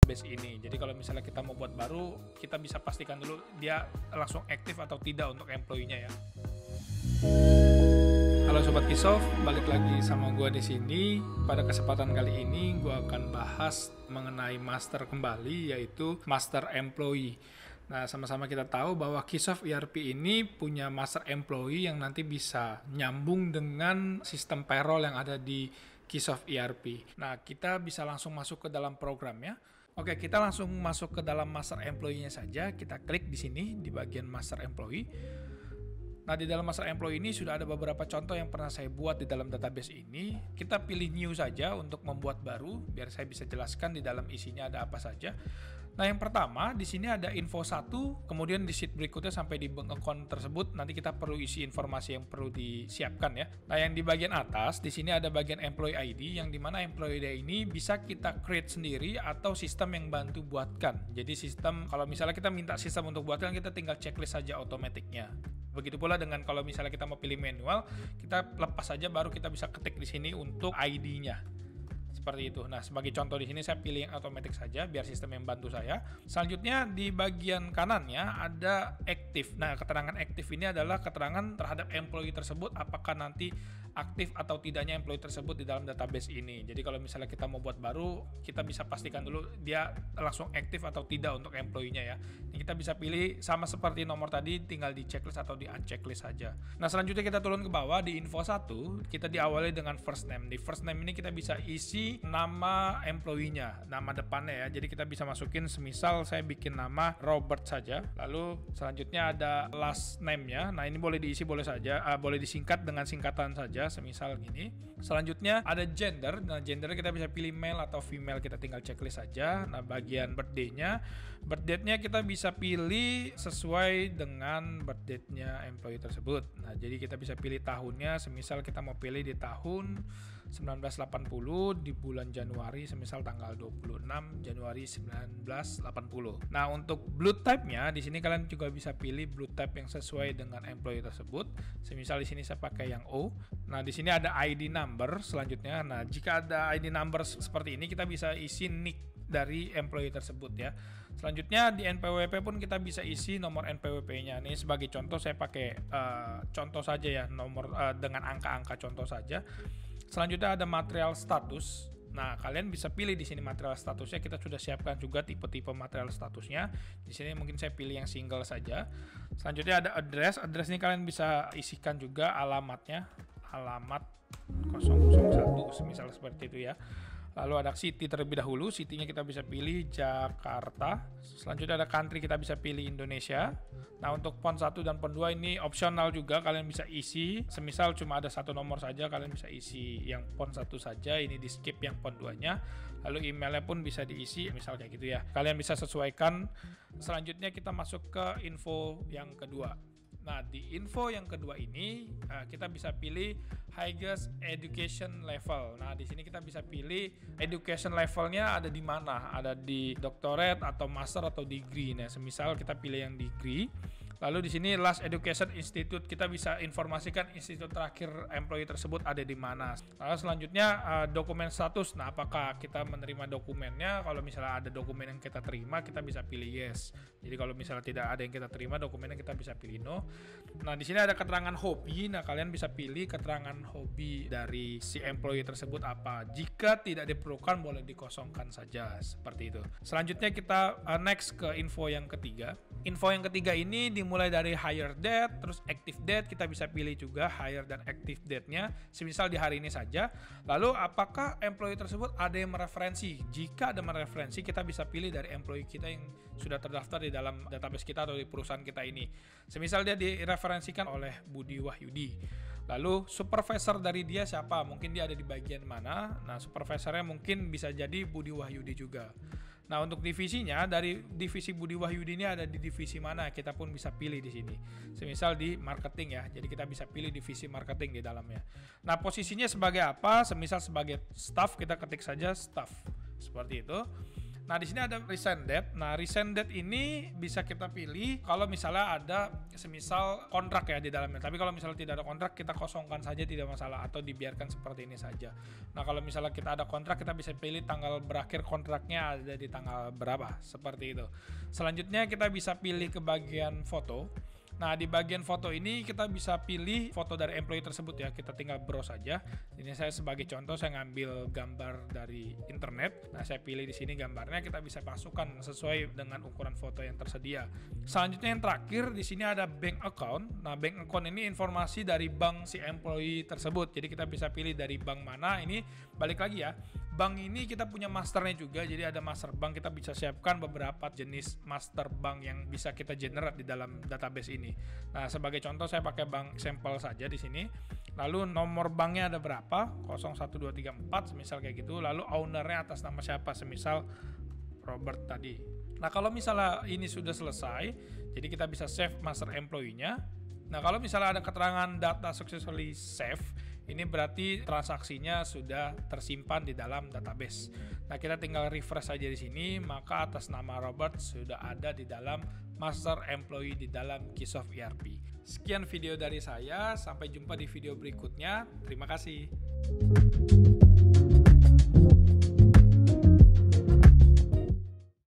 database ini. Jadi kalau misalnya kita mau buat baru, kita bisa pastikan dulu dia langsung aktif atau tidak untuk employee-nya ya. Halo Sobat Kisof, balik lagi sama gue di sini. Pada kesempatan kali ini gue akan bahas mengenai master kembali, yaitu master employee. Nah, sama-sama kita tahu bahwa Kisof ERP ini punya master employee yang nanti bisa nyambung dengan sistem payroll yang ada di Kisof ERP. Nah, kita bisa langsung masuk ke dalam programnya. Oke, kita langsung masuk ke dalam master employee-nya saja. Kita klik di sini di bagian master employee. Nah, di dalam master employee ini sudah ada beberapa contoh yang pernah saya buat di dalam database ini. Kita pilih new saja untuk membuat baru, biar saya bisa jelaskan di dalam isinya ada apa saja. Nah, yang pertama di sini ada info 1, kemudian di sheet berikutnya sampai di bank account tersebut nanti kita perlu isi informasi yang perlu disiapkan ya. Nah, yang di bagian atas di sini ada bagian employee ID, yang dimana employee ID ini bisa kita create sendiri atau sistem yang bantu buatkan. Jadi sistem, kalau misalnya kita minta sistem untuk buatkan, kita tinggal checklist saja otomatiknya. Begitu pula dengan kalau misalnya kita mau pilih manual, kita lepas saja baru kita bisa ketik di sini untuk ID-nya. Seperti itu. Nah, sebagai contoh di sini saya pilih yang otomatis saja biar sistem yang bantu saya. Selanjutnya di bagian kanannya ada aktif. Nah, keterangan aktif ini adalah keterangan terhadap employee tersebut apakah nanti aktif atau tidaknya employee tersebut di dalam database ini. Jadi kalau misalnya kita mau buat baru, kita bisa pastikan dulu dia langsung aktif atau tidak untuk employee-nya ya. Ini kita bisa pilih sama seperti nomor tadi, tinggal di checklist atau di unchecklist saja. Nah, selanjutnya kita turun ke bawah di info 1, kita diawali dengan first name. Di first name ini kita bisa isi nama employee-nya, nama depannya ya. Jadi kita bisa masukin, semisal saya bikin nama Robert saja. Lalu selanjutnya ada last name-nya. Nah, ini boleh diisi boleh saja, boleh disingkat dengan singkatan saja, semisal gini. Selanjutnya ada gender. Nah, gender kita bisa pilih male atau female, kita tinggal checklist saja. Nah, bagian birthday-nya, birth date-nya kita bisa pilih sesuai dengan birth date-nya employee tersebut. Nah, jadi kita bisa pilih tahunnya, semisal kita mau pilih di tahun 1980 di bulan Januari, semisal tanggal 26 Januari 1980. Nah, untuk blood type-nya di sini kalian juga bisa pilih blood type yang sesuai dengan employee tersebut. Semisal di sini saya pakai yang O. Nah, di sini ada ID number selanjutnya. Nah, jika ada ID number seperti ini, kita bisa isi nick dari employee tersebut ya. Selanjutnya di NPWP pun kita bisa isi nomor NPWP-nya. Ini sebagai contoh saya pakai contoh saja ya, nomor dengan angka-angka contoh saja. Selanjutnya ada material status. Nah, kalian bisa pilih di sini material statusnya. Kita sudah siapkan juga tipe-tipe material statusnya. Di sini mungkin saya pilih yang single saja. Selanjutnya ada address. Address ini kalian bisa isikan juga alamatnya. Alamat 001 semisal seperti itu ya. Lalu ada city terlebih dahulu, city-nya kita bisa pilih Jakarta. Selanjutnya ada country, kita bisa pilih Indonesia. Nah, untuk pon 1 dan pon 2 ini opsional juga, kalian bisa isi. Semisal cuma ada satu nomor saja, kalian bisa isi yang pon 1 saja, ini di skip yang pon 2-nya. Lalu emailnya pun bisa diisi, misal kayak gitu ya. Kalian bisa sesuaikan. Selanjutnya kita masuk ke info yang kedua. Nah, di info yang kedua ini kita bisa pilih highest education level. Nah, di sini kita bisa pilih education levelnya ada di mana, ada di doctorate atau master atau degree. Nah, semisal kita pilih yang degree. Lalu di sini last education institute, kita bisa informasikan institut terakhir employee tersebut ada di mana. Lalu selanjutnya dokumen status. Nah, apakah kita menerima dokumennya? Kalau misalnya ada dokumen yang kita terima, kita bisa pilih yes. Jadi kalau misalnya tidak ada yang kita terima dokumennya, kita bisa pilih no. Nah, di sini ada keterangan hobi. Nah, kalian bisa pilih keterangan hobi dari si employee tersebut apa. Jika tidak diperlukan, boleh dikosongkan saja seperti itu. Selanjutnya kita next ke info yang ketiga. Info yang ketiga ini dimulai dari hire date, terus active date, kita bisa pilih juga hire dan active date-nya, semisal di hari ini saja. Lalu apakah employee tersebut ada yang mereferensi? Jika ada mereferensi, kita bisa pilih dari employee kita yang sudah terdaftar di dalam database kita atau di perusahaan kita ini. Semisal dia direferensikan oleh Budi Wahyudi. Lalu supervisor dari dia siapa? Mungkin dia ada di bagian mana? Nah, supervisornya mungkin bisa jadi Budi Wahyudi juga. Nah, untuk divisinya, dari divisi Budi Wahyudi ini ada di divisi mana, kita pun bisa pilih di sini. Semisal di marketing ya, jadi kita bisa pilih divisi marketing di dalamnya. Nah, posisinya sebagai apa? Semisal sebagai staff, kita ketik saja staff. Seperti itu. Nah, di sini ada recent date. Nah, recent date ini bisa kita pilih kalau misalnya ada semisal kontrak ya di dalamnya. Tapi kalau misalnya tidak ada kontrak, kita kosongkan saja, tidak masalah, atau dibiarkan seperti ini saja. Nah, kalau misalnya kita ada kontrak, kita bisa pilih tanggal berakhir kontraknya ada di tanggal berapa, seperti itu. Selanjutnya kita bisa pilih ke bagian foto. Nah, di bagian foto ini kita bisa pilih foto dari employee tersebut ya. Kita tinggal browse saja. Ini saya sebagai contoh, saya ngambil gambar dari internet. Nah, saya pilih di sini gambarnya, kita bisa masukkan sesuai dengan ukuran foto yang tersedia. Selanjutnya yang terakhir di sini ada bank account. Nah, bank account ini informasi dari bank si employee tersebut. Jadi kita bisa pilih dari bank mana. Ini balik lagi ya. Bank ini kita punya masternya juga, jadi ada master bank. Kita bisa siapkan beberapa jenis master bank yang bisa kita generate di dalam database ini. Nah, sebagai contoh saya pakai bank sampel saja di sini. Lalu nomor banknya ada berapa? 01234 semisal kayak gitu. Lalu ownernya atas nama siapa? Semisal Robert tadi. Nah, kalau misalnya ini sudah selesai, jadi kita bisa save master employee-nya. Nah, kalau misalnya ada keterangan data successfully save, ini berarti transaksinya sudah tersimpan di dalam database. Nah, kita tinggal refresh saja di sini, maka atas nama Robert sudah ada di dalam master employee di dalam Keysoft ERP. Sekian video dari saya, sampai jumpa di video berikutnya. Terima kasih.